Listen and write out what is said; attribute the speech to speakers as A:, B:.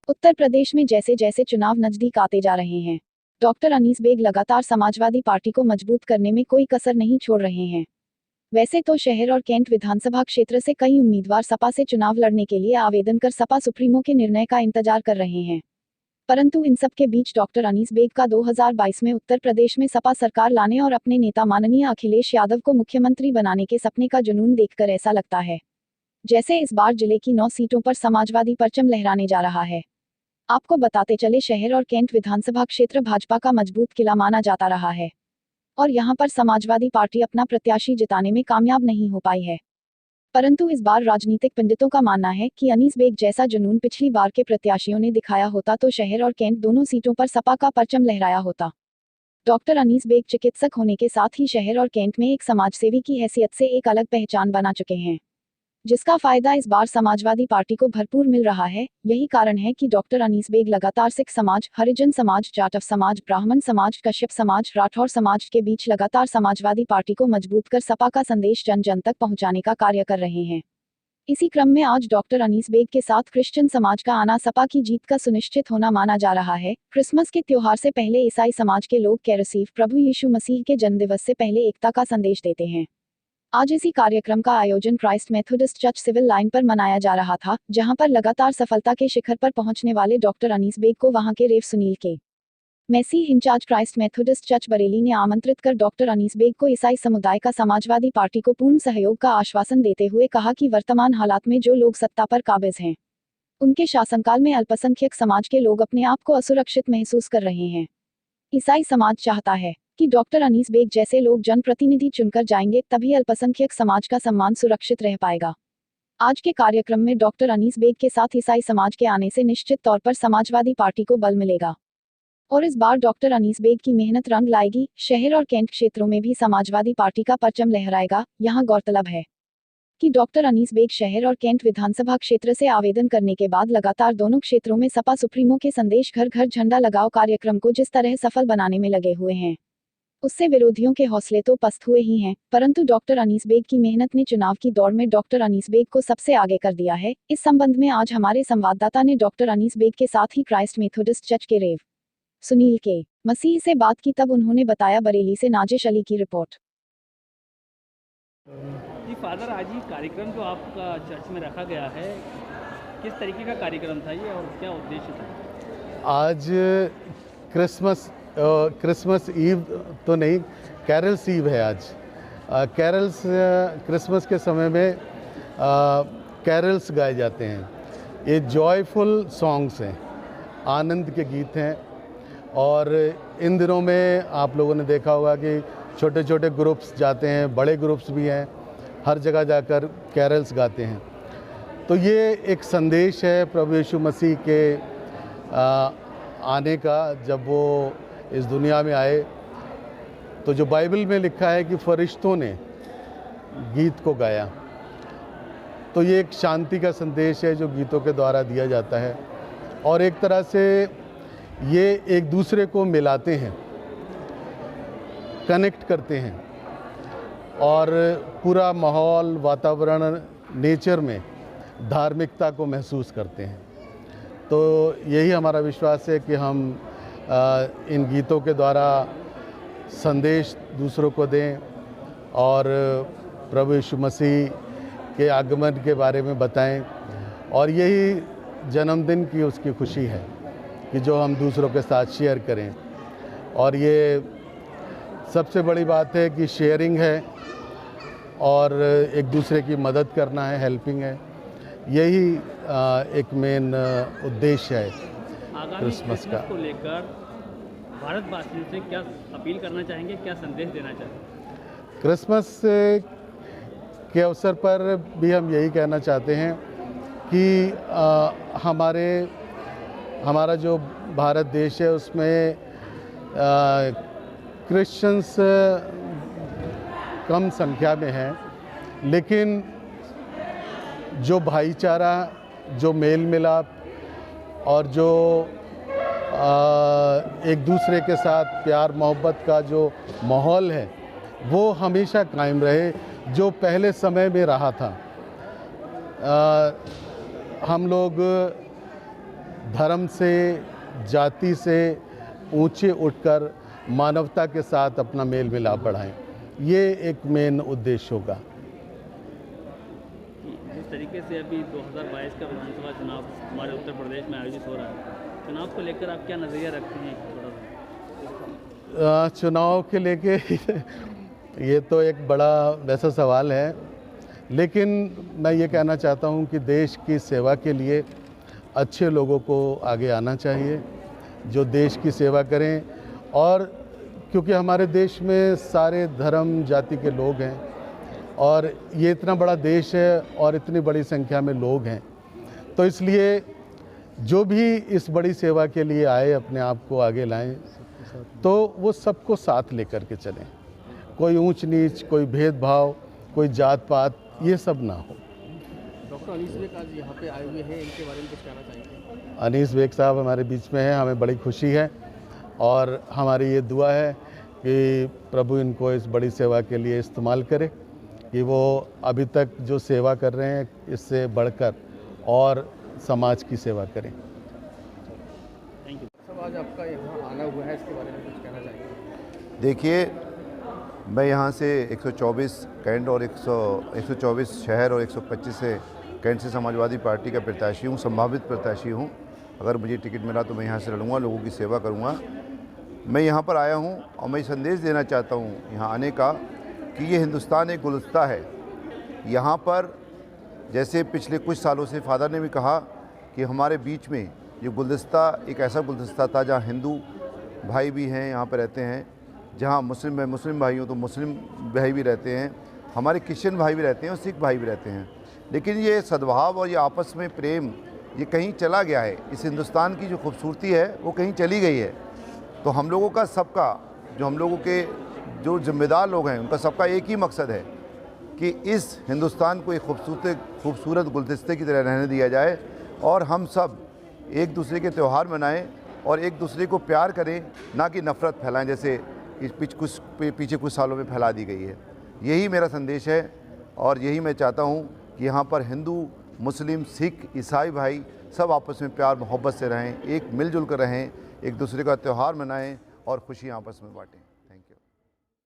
A: उत्तर प्रदेश में जैसे जैसे चुनाव नजदीक आते जा रहे हैं, डॉक्टर अनीस बेग लगातार समाजवादी पार्टी को मजबूत करने में कोई कसर नहीं छोड़ रहे हैं। वैसे तो शहर और कैंट विधानसभा क्षेत्र से कई उम्मीदवार सपा से चुनाव लड़ने के लिए आवेदन कर सपा सुप्रीमो के निर्णय का इंतजार कर रहे हैं, परंतु इन सब के बीच डॉक्टर अनीस बेग का 2022 में उत्तर प्रदेश में सपा सरकार लाने और अपने नेता माननीय अखिलेश यादव को मुख्यमंत्री बनाने के सपने का जुनून देखकर ऐसा लगता है जैसे इस बार जिले की 9 सीटों पर समाजवादी परचम लहराने जा रहा है। आपको बताते चले, शहर और कैंट विधानसभा क्षेत्र भाजपा का मजबूत किला माना जाता रहा है और यहां पर समाजवादी पार्टी अपना प्रत्याशी जिताने में कामयाब नहीं हो पाई है, परंतु इस बार राजनीतिक पंडितों का मानना है कि अनीस बेग जैसा जुनून पिछली बार के प्रत्याशियों ने दिखाया होता तो शहर और कैंट दोनों सीटों पर सपा का परचम लहराया होता। डॉक्टर अनीस बेग चिकित्सक होने के साथ ही शहर और कैंट में एक समाजसेवी की हैसियत से एक अलग पहचान बना चुके हैं, जिसका फायदा इस बार समाजवादी पार्टी को भरपूर मिल रहा है। यही कारण है कि डॉक्टर अनीस बेग लगातार सिख समाज, हरिजन समाज, जाटव समाज, ब्राह्मण समाज, कश्यप समाज, राठौर समाज के बीच लगातार समाजवादी पार्टी को मजबूत कर सपा का संदेश जन जन तक पहुंचाने का कार्य कर रहे हैं। इसी क्रम में आज डॉक्टर अनीस बेग के साथ क्रिश्चियन समाज का आना सपा की जीत का सुनिश्चित होना माना जा रहा है। क्रिसमस के त्योहार से पहले ईसाई समाज के लोग कैरसीव प्रभु यीशु मसीह के जन्मदिवस से पहले एकता का संदेश देते हैं। आज इसी कार्यक्रम का आयोजन Christ Methodist Church Civil Line पर मनाया जा रहा था, जहां पर लगातार सफलता के शिखर पर पहुंचने वाले डॉक्टर अनीस बेग को वहां के Rev Sunil K Massey incharge Christ Methodist Church Bareilly ने आमंत्रित कर डॉक्टर अनीस बेग को ईसाई समुदाय का समाजवादी पार्टी को पूर्ण सहयोग का आश्वासन देते हुए कहा कि वर्तमान हालात में जो लोग सत्ता पर काबिज हैं, उनके शासनकाल में अल्पसंख्यक समाज के लोग अपने आप को असुरक्षित महसूस कर रहे हैं। ईसाई समाज चाहता है कि डॉक्टर अनीस बेग जैसे लोग जनप्रतिनिधि चुनकर जाएंगे, तभी अल्पसंख्यक समाज का सम्मान सुरक्षित रह पाएगा। आज के कार्यक्रम में डॉक्टर अनीस बेग के साथ ईसाई समाज के आने से निश्चित तौर पर समाजवादी पार्टी को बल मिलेगा और इस बार डॉक्टर अनीस बेग की मेहनत रंग लाएगी। शहर और कैंट क्षेत्रों में भी समाजवादी पार्टी का परचम लहराएगा। यहाँ गौरतलब है कि डॉक्टर अनीस बेग शहर और कैंट विधानसभा क्षेत्र से आवेदन करने के बाद लगातार दोनों क्षेत्रों में सपा सुप्रीमो के संदेश घर घर झंडा लगाओ कार्यक्रम को जिस तरह सफल बनाने में लगे हुए हैं, उससे विरोधियों के हौसले तो पस्त हुए ही हैं, परंतु डॉक्टर अनीस बेग की मेहनत ने चुनाव की दौड़ में डॉक्टर अनीस बेग को सबसे आगे कर दिया है। इस संबंध में आज हमारे संवाददाता ने डॉक्टर अनीस बेग के साथ ही क्राइस्ट मेथोडिस्ट चर्च के रेव सुनील के मसीह से बात की, तब उन्होंने बताया। बरेली से नाजिश अली की रिपोर्ट।
B: जी फादर, आज ये कार्यक्रम जो आपका चर्च में रखा गया है, किस तरीके का कार्यक्रम था ये और क्या उद्देश्य था?
C: आज क्रिसमस ईव तो नहीं, कैरल्स ईव है आज। कैरल्स क्रिसमस के समय में कैरल्स गाए जाते हैं। ये जॉयफुल सॉन्ग्स हैं, आनंद के गीत हैं और इन दिनों में आप लोगों ने देखा होगा कि छोटे छोटे ग्रुप्स जाते हैं, बड़े ग्रुप्स भी हैं, हर जगह जाकर कैरल्स गाते हैं। तो ये एक संदेश है प्रभु यीशु मसीह के आने का। जब वो इस दुनिया में आए तो जो बाइबल में लिखा है कि फरिश्तों ने गीत को गाया, तो ये एक शांति का संदेश है जो गीतों के द्वारा दिया जाता है और एक तरह से ये एक दूसरे को मिलाते हैं, कनेक्ट करते हैं और पूरा माहौल, वातावरण, नेचर में धार्मिकता को महसूस करते हैं। तो यही हमारा विश्वास है कि हम इन गीतों के द्वारा संदेश दूसरों को दें और प्रभु यीशु मसीह के आगमन के बारे में बताएं और यही जन्मदिन की उसकी खुशी है कि जो हम दूसरों के साथ शेयर करें। और ये सबसे बड़ी बात है कि शेयरिंग है और एक दूसरे की मदद करना है, हेल्पिंग है। यही एक मेन उद्देश्य है क्रिसमस का।
B: को लेकर भारतवासियों से क्या अपील करना चाहेंगे, क्या संदेश देना चाहेंगे?
C: क्रिसमस के अवसर पर भी हम यही कहना चाहते हैं कि हमारा जो भारत देश है उसमें क्रिश्चियंस कम संख्या में हैं, लेकिन जो भाईचारा, जो मेल मिलाप और जो एक दूसरे के साथ प्यार मोहब्बत का जो माहौल है वो हमेशा कायम रहे, जो पहले समय में रहा था। हम लोग धर्म से, जाति से ऊंचे उठकर मानवता के साथ अपना मेल मिलाप बढ़ाएं, ये एक मेन उद्देश्य होगा।
B: जिस तरीके से अभी 2022 का विधानसभा चुनाव हमारे उत्तर प्रदेश में आयोजित हो रहा है, चुनाव को लेकर आप क्या नज़रिया रखते हैं? थोड़ा सा
C: चुनाव के लेके ये तो एक बड़ा वैसा सवाल है, लेकिन मैं ये कहना चाहता हूँ कि देश की सेवा के लिए अच्छे लोगों को आगे आना चाहिए, जो देश की सेवा करें। और क्योंकि हमारे देश में सारे धर्म जाति के लोग हैं और ये इतना बड़ा देश है और इतनी बड़ी संख्या में लोग हैं, तो इसलिए जो भी इस बड़ी सेवा के लिए आए अपने आप को आगे लाएं, तो वो सबको साथ लेकर के चलें। कोई ऊंच नीच, कोई भेदभाव, कोई जात पात, ये सब ना हो।
B: डॉक्टर अनीस बेग आज यहाँ पे आए हुए हैं, इनके बारे में कुछ कहना चाहेंगे?
C: अनीस बेग साहब हमारे बीच में हैं, हमें बड़ी खुशी है और हमारी ये दुआ है कि प्रभु इनको इस बड़ी सेवा के लिए इस्तेमाल करे, कि वो अभी तक जो सेवा कर रहे हैं इससे बढ़कर और समाज की सेवा करें।
B: Thank you. सब आज आपका यहाँ आना हुआ है, इसके बारे में कुछ कहना चाहेंगे?
D: देखिए, मैं यहाँ से 124 कैंट और 124 शहर और 125 से कैंट से समाजवादी पार्टी का प्रत्याशी हूँ, संभावित प्रत्याशी हूँ। अगर मुझे टिकट मिला तो मैं यहाँ से लड़ूंगा, लोगों की सेवा करूँगा। मैं यहाँ पर आया हूँ और मैं संदेश देना चाहता हूँ यहाँ आने का कि ये हिंदुस्तान एक गुलदस्ता है। यहाँ पर जैसे पिछले कुछ सालों से फादर ने भी कहा कि हमारे बीच में ये गुलदस्ता एक ऐसा गुलदस्ता था जहाँ हिंदू भाई भी हैं, यहाँ पर रहते हैं, जहाँ मुस्लिम भाई हो तो मुस्लिम भाई भी रहते हैं, हमारे क्रिश्चियन भाई भी रहते हैं और सिख भाई भी रहते हैं। लेकिन ये सद्भाव और ये आपस में प्रेम ये कहीं चला गया है। इस हिंदुस्तान की जो खूबसूरती है वो कहीं चली गई है। तो हम लोगों का सबका, जो हम लोगों के जो जिम्मेदार लोग हैं, उनका सबका एक ही मकसद है कि इस हिंदुस्तान को एक खूबसूरत गुलदस्ते की तरह रहने दिया जाए और हम सब एक दूसरे के त्यौहार मनाएं और एक दूसरे को प्यार करें, ना कि नफ़रत फैलाएं जैसे पीछे कुछ सालों में फैला दी गई है। यही मेरा संदेश है और यही मैं चाहता हूँ कि यहाँ पर हिंदू, मुस्लिम, सिख, ईसाई भाई सब आपस में प्यार मोहब्बत से रहें, एक मिलजुल कर रहें, एक दूसरे का त्यौहार मनाएं और खुशी आपस में बांटें।